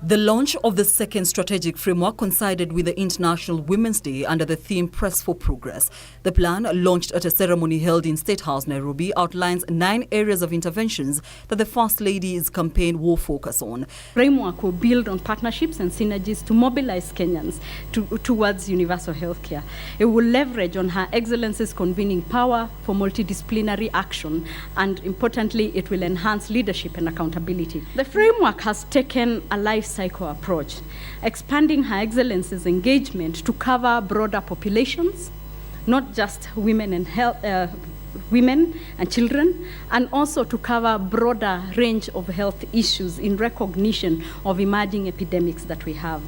The launch of the second strategic framework coincided with the International Women's Day under the theme Press for Progress. The plan, launched at a ceremony held in State House, Nairobi, outlines 9 areas of interventions that the First Lady's campaign will focus on. Framework will build on partnerships and synergies to mobilize Kenyans towards universal healthcare. It will leverage on Her Excellency's convening power for multidisciplinary action, and importantly, it will enhance leadership and accountability. The framework has taken a life cycle approach, expanding Her Excellency's engagement to cover broader populations, not just women and children, and also to cover broader range of health issues in recognition of emerging epidemics that we have.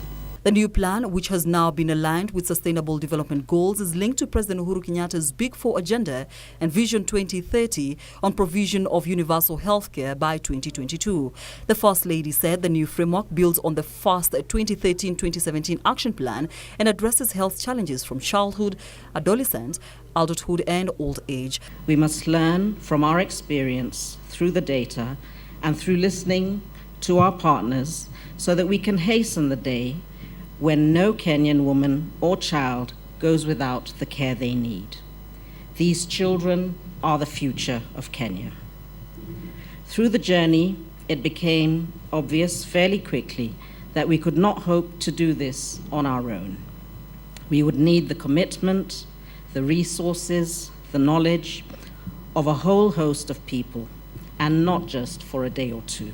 The new plan, which has now been aligned with Sustainable Development Goals, is linked to President Uhuru Kenyatta's Big Four agenda and Vision 2030 on provision of universal healthcare by 2022. The First Lady said the new framework builds on the first 2013-2017 action plan and addresses health challenges from childhood, adolescent, adulthood and old age. We must learn from our experience through the data and through listening to our partners so that we can hasten the day when no Kenyan woman or child goes without the care they need. These children are the future of Kenya. Through the journey, it became obvious fairly quickly that we could not hope to do this on our own. We would need the commitment, the resources, the knowledge of a whole host of people, and not just for a day or two.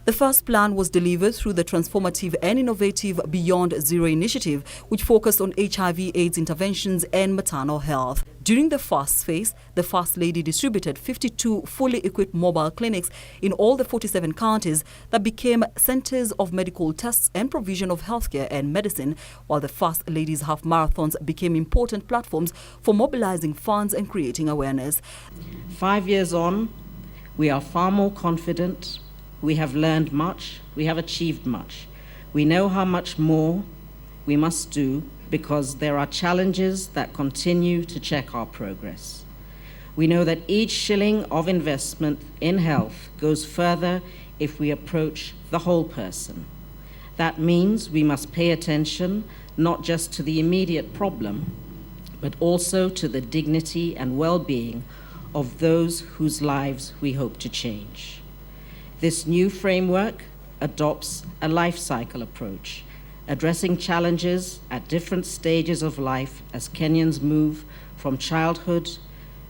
The first plan was delivered through the transformative and innovative Beyond Zero initiative, which focused on HIV/AIDS interventions and maternal health. During the first phase, the First Lady distributed 52 fully equipped mobile clinics in all the 47 counties that became centers of medical tests and provision of healthcare and medicine, while the First Lady's half marathons became important platforms for mobilizing funds and creating awareness. 5 years on, we are far more confident. We have learned much, we have achieved much. We know how much more we must do because there are challenges that continue to check our progress. We know that each shilling of investment in health goes further if we approach the whole person. That means we must pay attention not just to the immediate problem, but also to the dignity and well-being of those whose lives we hope to change. This new framework adopts a life cycle approach, addressing challenges at different stages of life as Kenyans move from childhood,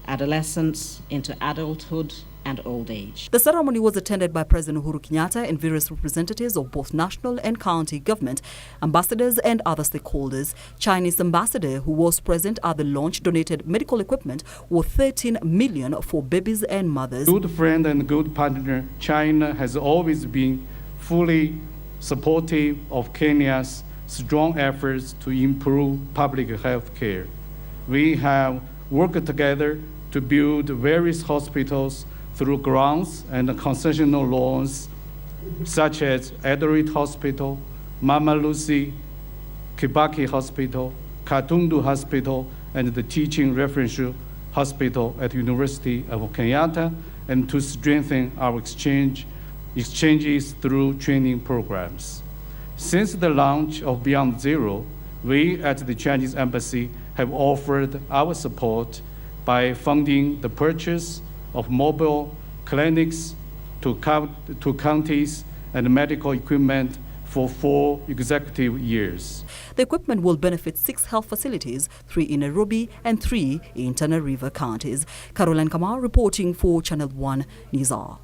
adolescence, into adulthood and old age. The ceremony was attended by President Uhuru Kenyatta and various representatives of both national and county government, ambassadors and other stakeholders. Chinese ambassador who was present at the launch donated medical equipment worth 13 million for babies and mothers. Good friend and good partner, China has always been fully supportive of Kenya's strong efforts to improve public health care. We have worked together to build various hospitals through grants and concessional loans, such as Eldoret Hospital, Mama Lucy, Kibaki Hospital, Katundu Hospital, and the Teaching Referential Hospital at University of Kenyatta, and to strengthen our exchanges through training programs. Since the launch of Beyond Zero, we at the Chinese Embassy have offered our support by funding the purchase of mobile clinics to counties and medical equipment for 4 consecutive years. The equipment will benefit 6 health facilities, 3 in Nairobi and 3 in Tana River counties. Caroline Kamau reporting for Channel 1 News Hour.